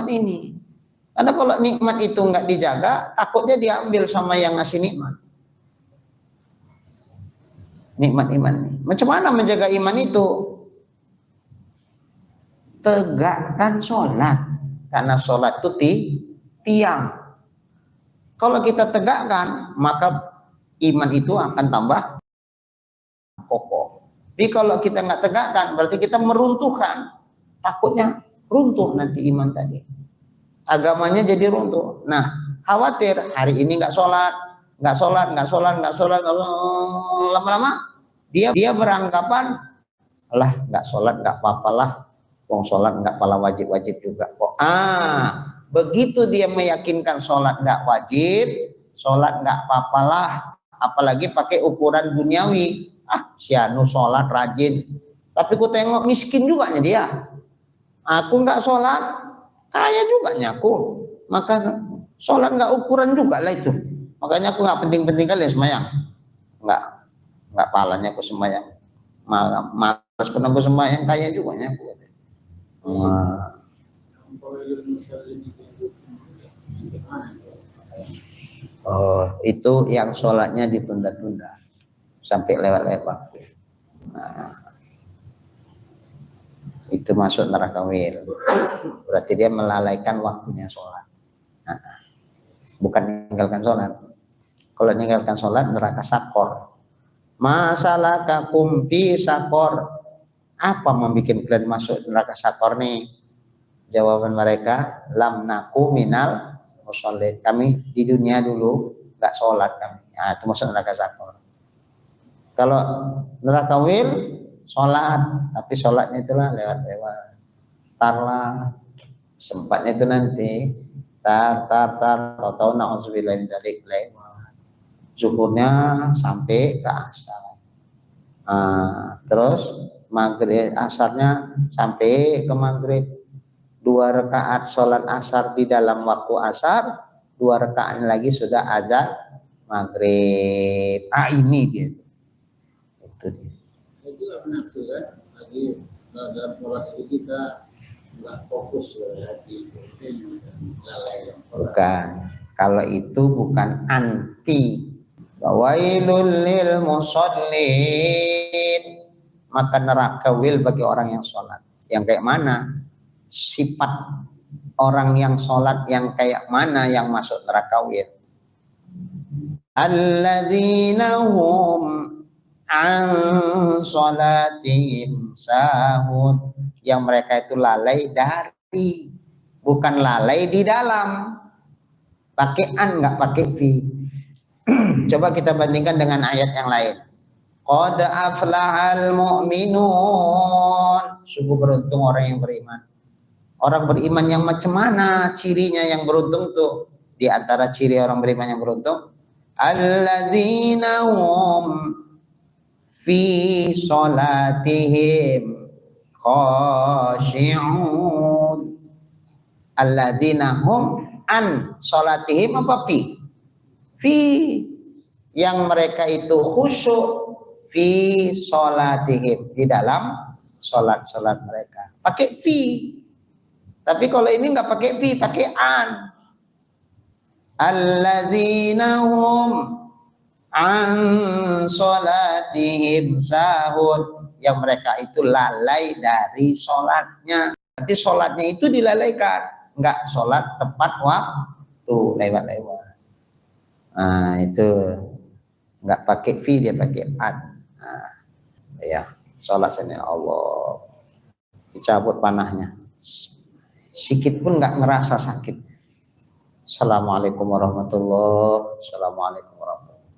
nikmat ini. Karena kalau nikmat itu nggak dijaga, takutnya diambil sama yang ngasih nikmat. Nikmat iman ini. Macam mana menjaga iman itu? Tegakkan sholat. Karena sholat itu tiang. Kalau kita tegakkan, maka iman itu akan tambah kokoh. Tapi kalau kita nggak tegakkan, berarti kita meruntuhkan. Takutnya runtuh nanti iman tadi. Agamanya jadi runtuh. Nah, khawatir hari ini nggak sholat, lama-lama dia beranggapan, lah nggak sholat nggak apa-apalah, wong sholat nggak pala wajib juga kok. Begitu dia meyakinkan sholat nggak wajib, sholat nggak apa-apalah, apalagi pakai ukuran duniawi. Si anu sholat rajin, tapi ku tengok miskin juga dia. Aku nggak sholat, kaya juga aku, maka sholat nggak ukuran juga lah itu. Makanya aku nggak penting-penting kali sembahyang, nggak palanya aku sembahyang, malas pun aku sembahyang, kaya juga aku. Oh, itu yang sholatnya ditunda-tunda sampai lewat waktu. Itu masuk neraka wil. Berarti dia melalaikan waktunya sholat. Bukan meninggalkan sholat. Kalau meninggalkan sholat, neraka sakor. Masalakakum fi sakor. Apa membuat kalian masuk neraka sakor nih? Jawaban mereka, lam naku minal musholin. Kami di dunia dulu nggak sholat kami. Itu masuk neraka sakor. Kalau neraka wil, sholat, tapi sholatnya itulah lewat-lewat. Tarlah, sempatnya itu nanti. Tahu na'udzubillah min dzalik lewat. Zuhurnya sampai ke asar. Terus maghrib, asarnya sampai ke maghrib. 2 rakaat sholat asar di dalam waktu asar, 2 rakaat lagi sudah azan maghrib. Ini dia. Itu dia. Itu nafsu kan, lagi dalam sholat itu kita nggak fokus hati, lalai. Bukan, kalau itu bukan anti. Wailul lil musallin, maka neraka wil bagi orang yang sholat. Yang kayak mana? Sifat orang yang sholat yang kayak mana yang masuk neraka wil? Alladzina hum an sholatihim sahun, yang mereka itu lalai dari, bukan lalai di dalam. Pakai an, nggak pakai fi. Coba kita bandingkan dengan ayat yang lain. Qad aflahal mu'minun, sungguh beruntung orang yang beriman. Orang beriman yang macam mana cirinya yang beruntung tuh? Di antara ciri orang beriman yang beruntung, alladzina hum fi sholatihim khashi'un. Alladzina hum an sholatihim apa fi? Fi, yang mereka itu khusyuk fi sholatihim, di dalam sholat mereka. Pakai fi. Tapi kalau ini nggak pakai fi, pakai an. Alladzina hum an sholatihim sahun, yang mereka itu lalai dari sholatnya. Nanti sholatnya itu dilalaikan, nggak sholat tepat waktu, lewat-lewat. Itu nggak pakai fi, dia pakai an. Ya, sholat sana Allah, dicabut panahnya, sikit pun nggak ngerasa sakit. Assalamualaikum warahmatullahi, assalamualaikum warahmatullahi.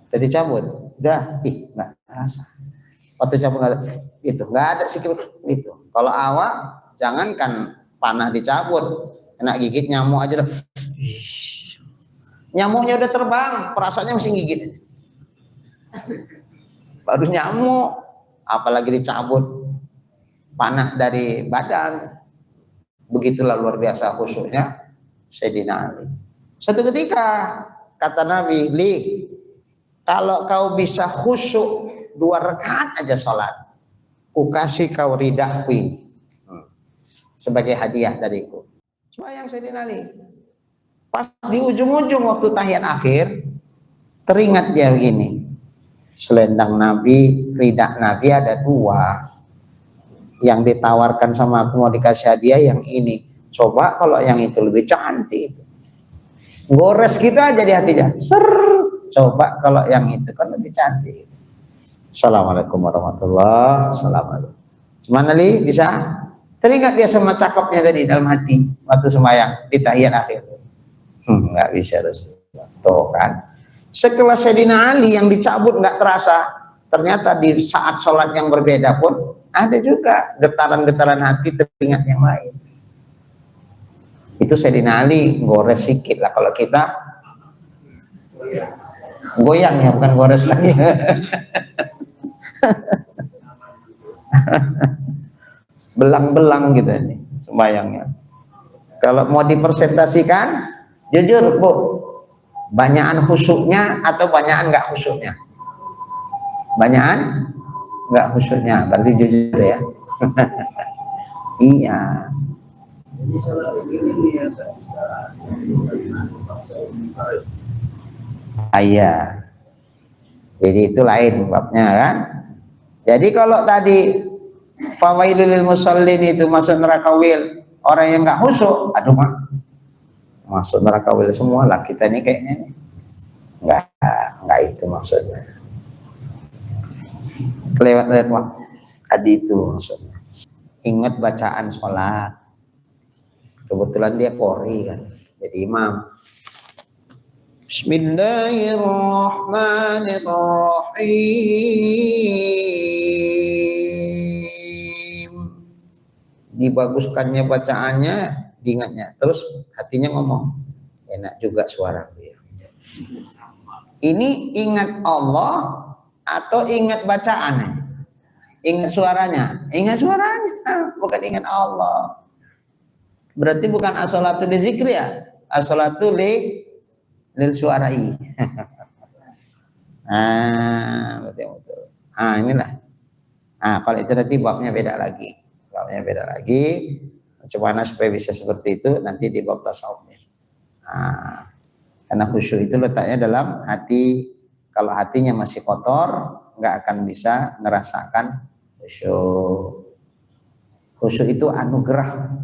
Udah dicabut, udah, nggak ngerasa. Waktu cabut itu nggak ada sikit itu. Kalau awak, jangankan panah dicabut, kena gigit nyamuk aja udah. Nyamuknya udah terbang, perasaannya masih gigit. Baru nyamuk, apalagi dicabut panah dari badan. Begitulah luar biasa khusyuknya Sayyidina Ali. Satu ketika kata Nabi, kalau kau bisa khusyuk 2 rakaat aja sholat, ku kasih kau ridhaku ini. sebagai hadiah dariku. Sembahyang Sayyidina Ali. Pas di ujung-ujung waktu tahiyat akhir, teringat dia begini. Selendang Nabi, ridak Nabi ada 2. Yang ditawarkan sama aku mau dikasih hadiah yang ini. Coba kalau yang itu lebih cantik itu. Gores gitu aja di hatinya. Coba kalau yang itu kan lebih cantik. Assalamualaikum warahmatullahi wabarakatuh. Cuman Ali bisa teringat dia sama cakepnya tadi dalam hati waktu sembahyang di tahiyat akhir. Nggak bisa Rasulullah. Tuh kan. Sekelas Sayyidina Ali yang dicabut nggak terasa, ternyata di saat sholat yang berbeda pun ada juga getaran-getaran hati teringat yang lain. Itu Sayyidina Ali gores sikit lah, kalau kita goyang ya, bukan gores lagi. Belang-belang gitu ini sembayangnya. Kalau mau dipresentasikan, jujur Bu, banyakan khusyuknya atau banyakan nggak khusyuknya? Banyakan nggak khusyuknya, berarti jujur ya. Iya. Jadi sholat ini ya tak bisa paksa umum. Iya. Jadi itu lain babnya kan. Jadi kalau tadi fawailul lil musallin itu masuk neraka wil, orang yang nggak khusyuk, aduh mak, masuk neraka wil semua lah kita ini kayaknya. Nggak itu maksudnya. Lewat waktu tadi itu maksudnya. Ingat bacaan sholat. Kebetulan dia qori kan, jadi imam. Bismillahirrahmanirrahim. Dibaguskannya bacaannya, diingatnya. Terus hatinya ngomong, enak juga suara dia. Ini ingat Allah atau ingat bacaannya? Ingat suaranya? Ingat suaranya, bukan ingat Allah. Berarti bukan as-salatu li zikri ya, as-salatu lil suarai. Betul. Inilah. Kalau itu nanti babnya beda lagi. Babnya beda lagi. Macam mana supaya bisa seperti itu nanti di bab tasawufnya. Karena khusyuk itu letaknya dalam hati. Kalau hatinya masih kotor, nggak akan bisa ngerasakan khusyuk. Khusyuk itu anugerah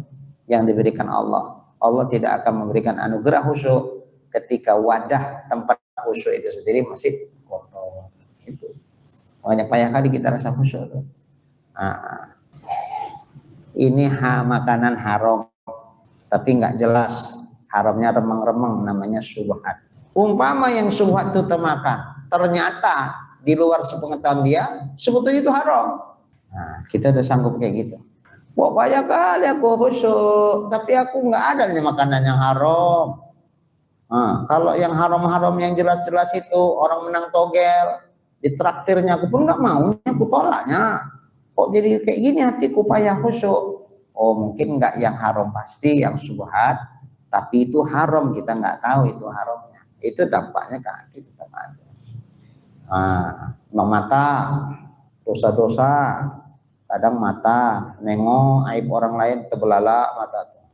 yang diberikan Allah. Allah tidak akan memberikan anugerah khusyuk ketika wadah tempat khusyuk itu sendiri masih kotor. Itu makanya payah kali kita rasa khusyuk tuh. Ini makanan haram, tapi nggak jelas haramnya, remeng-remeng, namanya syubhat. Umpama yang syubhat itu termakan, ternyata di luar sepengetahuan dia sebetulnya itu haram. Kita udah sanggup kayak gitu. Wah, banyak kali aku khusyuk, tapi aku nggak ada nih makanan yang haram. Kalau yang haram-haram yang jelas-jelas itu orang menang togel, ditraktirnya aku pun nggak mau, aku tolaknya. Kok jadi kayak gini hatiku payah khusyuk? Oh, mungkin nggak yang haram pasti, yang syubhat, tapi itu haram, kita nggak tahu itu haramnya. Itu dampaknya ke hati tetap ada. Mata, dosa-dosa. Kadang mata nengok aib orang lain terbelalak mata tuh.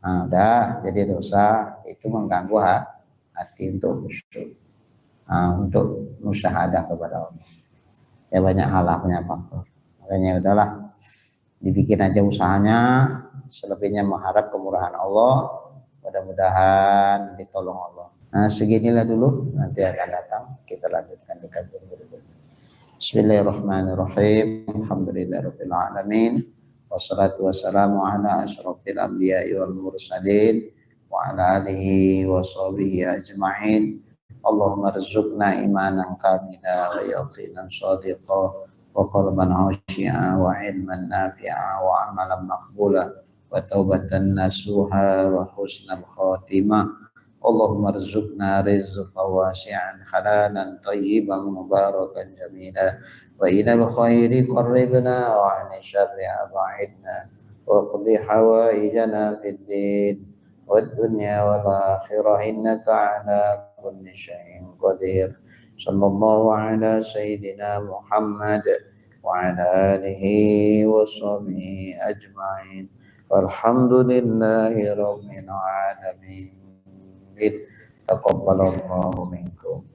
Udah jadi dosa, itu mengganggu hati untuk khusyuk, untuk musyahadah kepada Allah. Ya banyak halnya faktor. Makanya udahlah, dibikin aja usahanya, selebihnya mengharap kemurahan Allah. Mudah-mudahan ditolong Allah. Seginilah dulu, nanti akan datang kita lanjutkan di kajian berikutnya. Bismillahirrahmanirrahim. Alhamdulillahirabbil alamin. Wassalatu wassalamu ala asyrofil anbiya'i wal mursalin wa ala alihi wa sahbihi ajma'in. Allahumma rzuqna imanan kamila wa yaqinan shadiqa wa qalban khashi'a wa ilman nafi'a wa amalan maqbula wa taubatan nasuha wa husnal khatimah. Allahumma rzuqna rizqan wasi'an halalan tayyiban mubarakan jamila wa ilal khairi qarribna wa 'anil syarri ab'idna wa qdi hawaijana fid din wad dunya wal akhirah innaka 'ala kulli syai'in qadir. Sallallahu ala sayyidina Muhammad wa ala alihi wa sahbihi ajma'in. Walhamdulillahi rabbil alamin. Taqabbalallahu minkum.